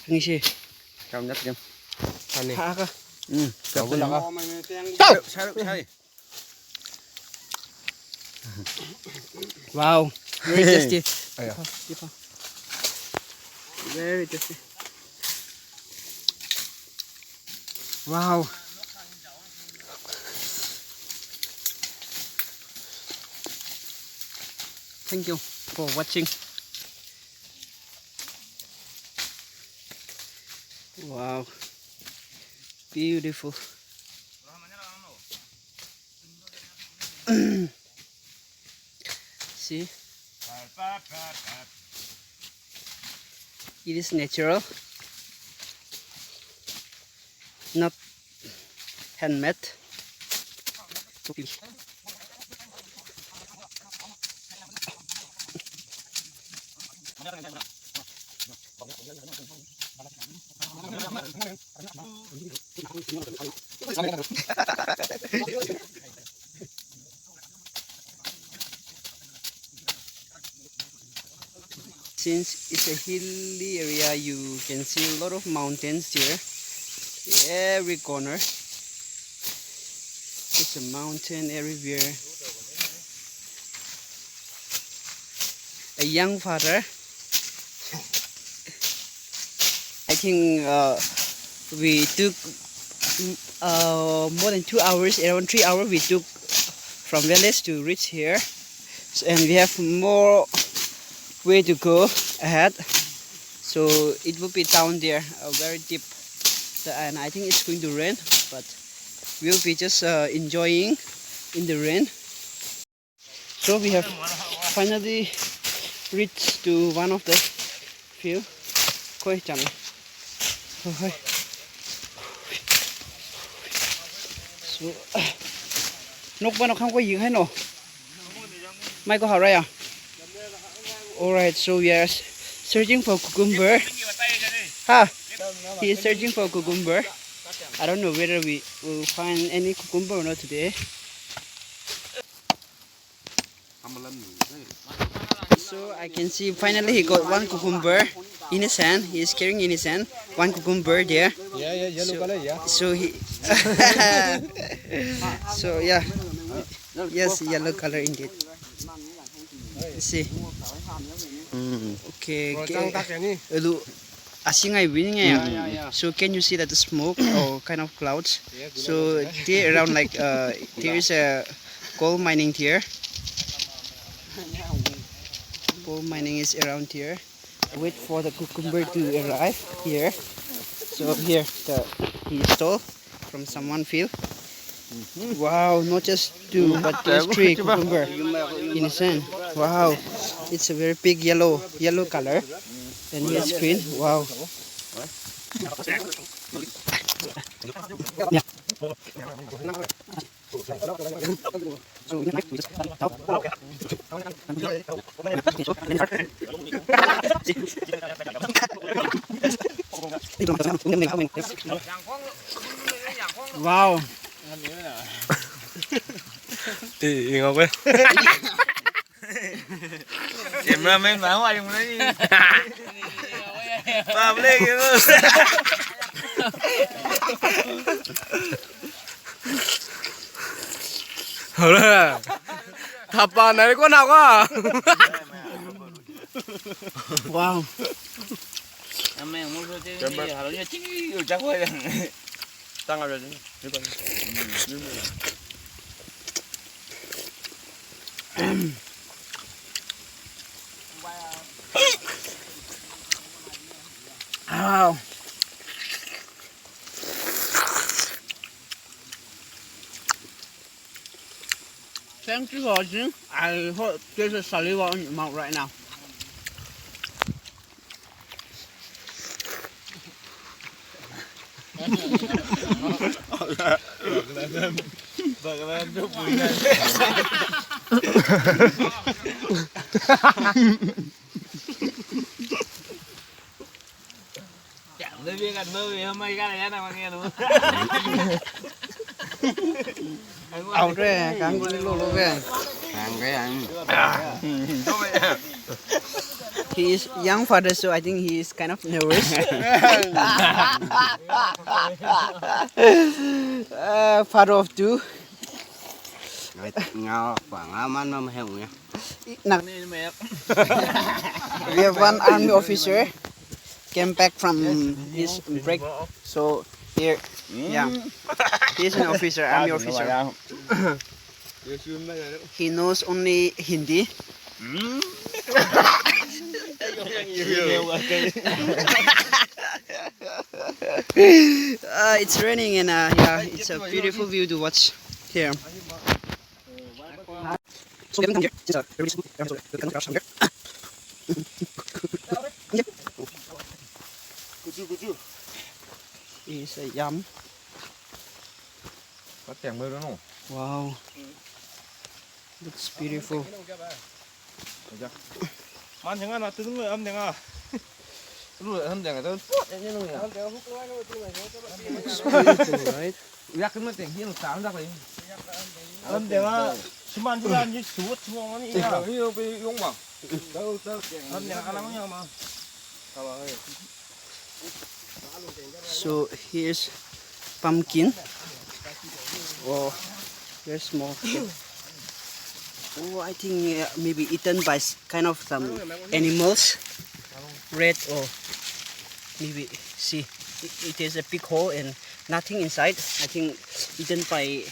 ngisi cao nhất em này cao cái nào wow very tasty very tasty wow thank you for watching wow beautiful see it is natural not handmade since it's a hilly area you can see a lot of mountains here every corner it's a mountain everywhere a young father I think we took more than 2 hours around 3 hours we took from village to reach here and we have more way to go ahead so it will be down there very deep and I think it's going to rain but we'll be just enjoying in the rain so we have finally reached to one of the field coi chẳng so nóc bên nó không có gì hết nè mai có hào đây à alright so we are searching for cucumber he is searching for cucumber I don't know whether we will find any cucumber or not today so I can see finally he got one cucumber in his hand. He is carrying in his hand one cucumber there. yeah yellow color so he so yeah yes yellow color indeed see okay so can you see that the smoke or kind of clouds so there around like there is a coal mining here. Coal mining is around here. Wait for the cucumber to arrive here. So here he stole from someone field. Wow, not just 2 but there's 3 cucumber in his hand. Wow, it's a very big yellow color and he has green. Wow. Wow. thì ngọc ơi em ra mấy bạn ngoài dùng đấy ba lên cái luôn hả thập bà này có nào quá Wow. Em mua cho chị hà nó chính chắc quay tăng rồi Wow. Thank you for watching. I hope there's a saliva on your mouth right now. Chẳng biết gần mơ gì hôm nay cái này nào mà nghe đúng Ảo thế, càng cái lô lô về. hàng cái ăn. He is young father, so I think he is kind of nervous. Father of two. Ngao khoảng aman mà heo nhá. We have one army officer came back from his break. So here, yeah, he's an officer, army officer. He knows only Hindi. It's raining and yeah, it's a beautiful view to watch here. So Kevin, come here. Since everybody's good, so you can crouch down here. It's a yum. Có tiền bơi đó không? Wow, looks beautiful. Man chẳng là tương người âm chẳng à. Rồi hơn tiền tôi tốt như luôn nhỉ. Looks beautiful, right? Yak cái mất tiền hiên sáng ra đấy. âm chẳng à. Suman juga như suốt semua ini. Tiền hiên bị uống bằng. Âm chẳng ăn nhau mà. So here's pumpkin. Oh, very small. Oh, I think maybe eaten by kind of some animals, rat or maybe see it is a big hole and nothing inside. I think eaten by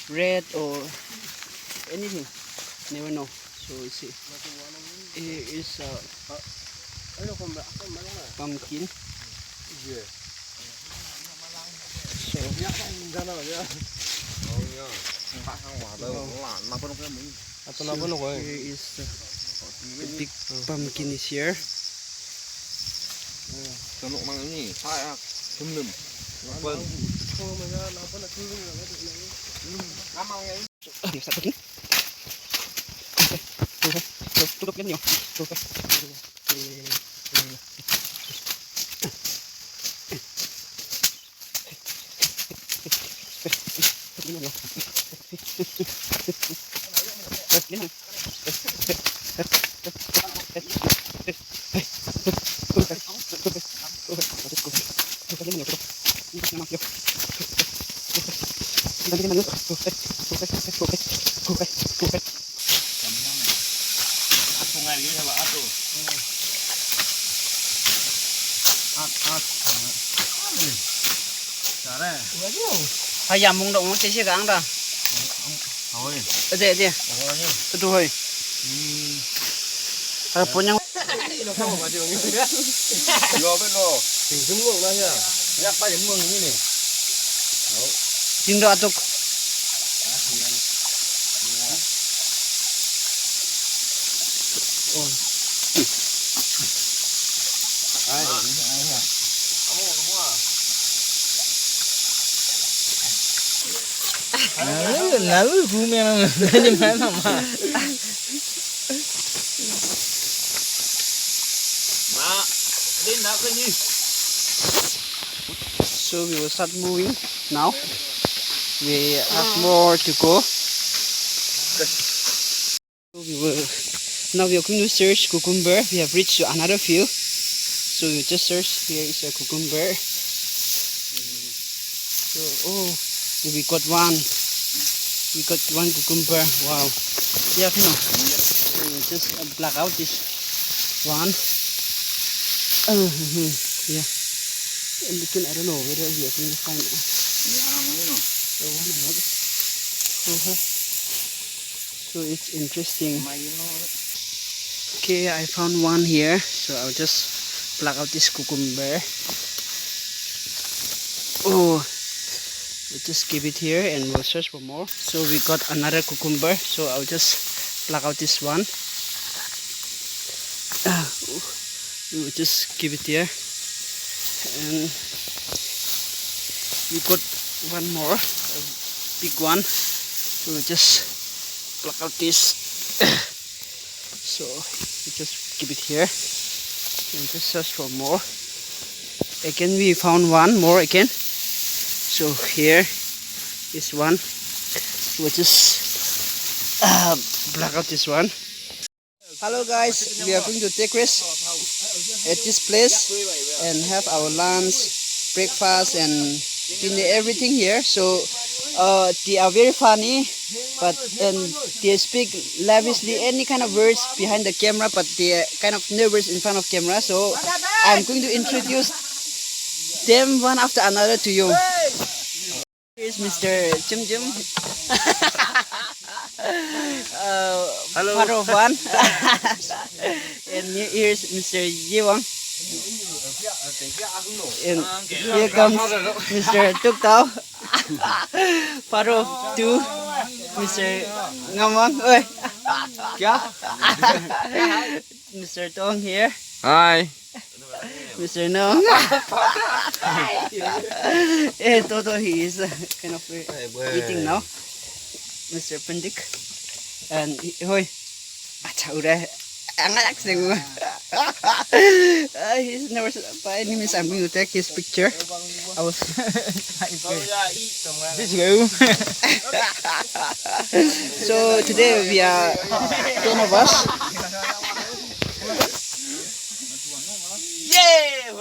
rat or anything. Never know. So see, here is pumpkin. So here is the big pumpkin is here. Cho nó mang cái gì? Phải à? Thum lùm. Vâng. Tutup yan yun. Hayam mung động cái gì cả anh ta. Thôi. Đây đây. Tôi thôi. Punya. Lo bên lo. Tỉnh xuống luôn đó nhá. Yak bay mương như này. Chính đó tôi. Lalu gumeng dari mana mah? Mak, din nak ke ni? So we will start moving now. We have more to go. So now we are going to search cucumber. We have reached to another field. So we just search. Here is a cucumber. So we got one. We got one cucumber. Wow. Yeah, no. So we just black out this one. Yeah. And you can, I don't know whether we are going to find the one or not. So it's interesting. Okay, I found one here. So I'll just pluck out this cucumber. Oh. We'll just keep it here and we'll search for more. So we got another cucumber. So I'll just pluck out this one. We will just keep it here. And we got one more, a big one. So we'll just pluck out this. So we just keep it here and just search for more. Again, we found one more again. So here is one. We'll just pluck out this one. Hello guys, we are going to take rest at this place and have our lunch, breakfast and dinner, everything here. So they are very funny, but and they speak lavishly any kind of words behind the camera, but they are kind of nervous in front of camera. So I'm going to introduce them one after another to you. Here's Mr. Jum Jum. Hello. Part of one. And here's Mr. Yiwang. And here comes Mr. Tuk Tao. Part of two, Mr. Ngamang. Oi. Mr. Tong here. Hi. Mr. Nong. Toto, he is kind of eating now. Mr. Pendik. And hoi. Udah angkat sih. He's never by any means I'm going to take his picture. I was So today we are 10 of us. Yeah,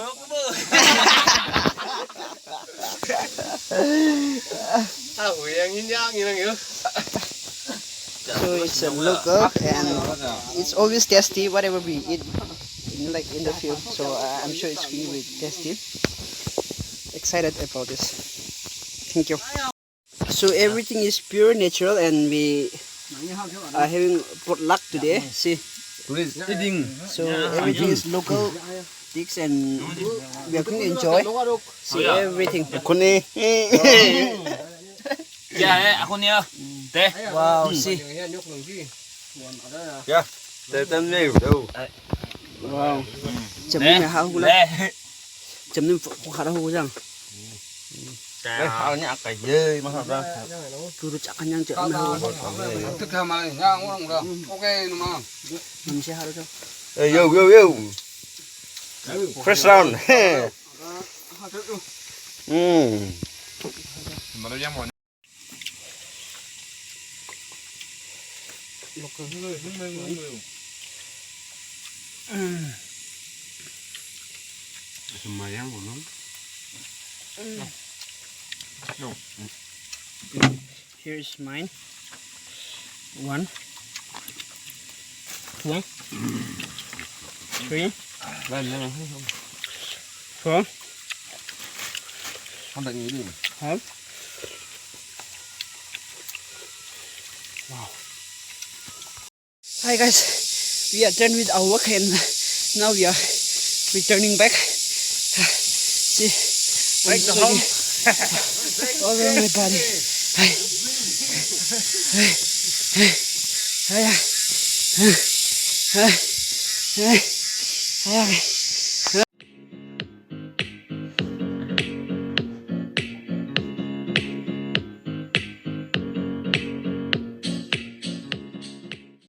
So it's a local and it's always tasty whatever we eat like in the field. So I'm sure it's really tasty. Excited about this. Thank you. So everything is pure natural and we are having potluck today. See. Eating. So everything is local things and we are going to enjoy. See everything. Yeah, aku nih. Teh. Wow, see. Yeah. Tên nhiều đâu. Wow. Chấm lên hả hú lên. Chấm lên phụ khá hú rằng. Cái hao nhạc cái dê mà học ra. Cứ chắc ăn nhang chợ mà hú. Thức theo mà nhá, ngon rồi. Ok mà. Mình sẽ hao đâu. Hey, yo. Fresh round. Here's mine. 1, 2, 3, 4. Không được nghĩ gì. Wow. Hi guys, we are done with our work and now we are returning back. See, Back to home. all over my body. Hi. Hi. Hi. Hi. Hi. Hi.